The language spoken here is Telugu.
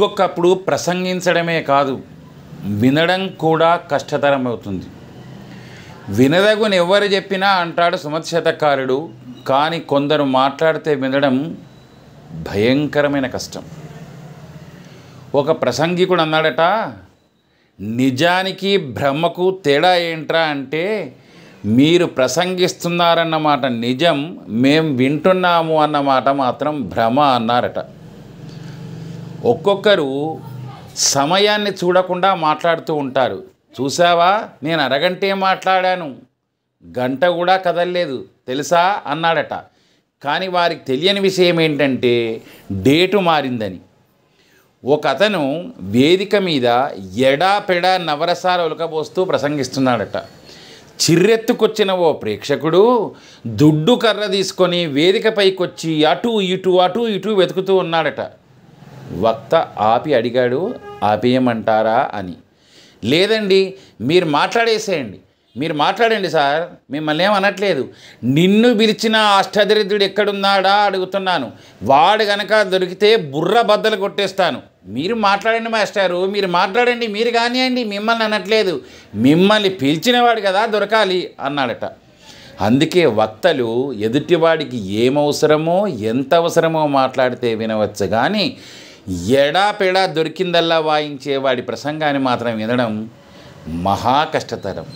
ఒక్కొక్కప్పుడు ప్రసంగించడమే కాదు, వినడం కూడా కష్టతరం అవుతుంది. వినదగుని ఎవరు చెప్పినా అంటాడు సుమతి శతకారుడు, కానీ కొందరు మాట్లాడితే వినడం భయంకరమైన కష్టం. ఒక ప్రసంగికుడు అన్నాడట, నిజానికి బ్రహ్మకు తేడా ఏంట్రా అంటే, మీరు ప్రసంగిస్తున్నారన్నమాట నిజం, మేం వింటున్నాము అన్నమాట మాత్రం భ్రమ అన్నారట. ఒక్కొక్కరు సమయాన్ని చూడకుండా మాట్లాడుతూ ఉంటారు. చూసావా, నేను అరగంటే మాట్లాడాను, గంట కూడా కదలలేదు తెలుసా అన్నాడట. కానీ వారికి తెలియని విషయం ఏంటంటే డేటు మారిందని. ఒక అతను వేదిక మీద ఎడాపెడా నవరసాలు ఒలకబోస్తూ ప్రసంగిస్తున్నాడట. చిర్రెత్తుకొచ్చిన ఓ ప్రేక్షకుడు దుడ్డు కర్ర తీసుకొని వేదికపైకొచ్చి అటు ఇటు వెతుకుతూ ఉన్నాడట. వక్త ఆపి అడిగాడు, ఆపేయమంటారా అని. లేదండి, మీరు మాట్లాడేసేయండి, మీరు మాట్లాడండి సార్, మిమ్మల్ని ఏమనట్లేదు. నిన్ను పిలిచిన అష్టదరిద్రుడు ఎక్కడున్నాడా అడుగుతున్నాను, వాడు గనక దొరికితే బుర్ర బద్దలు కొట్టేస్తాను. మీరు మాట్లాడండి మాస్టారు, మీరు మాట్లాడండి, మీరు కానివ్వండి, మిమ్మల్ని అనట్లేదు, మిమ్మల్ని పిలిచినవాడు కదా దొరకాలి అన్నాడట. అందుకే వక్తలు ఎదుటివాడికి ఏమవసరమో ఎంత అవసరమో మాట్లాడితే వినవచ్చు, కానీ ఎడాపెడా దొరికిందల్లా వాయించే వాడి ప్రసంగాన్ని మాత్రం వినడం మహా కష్టతరం.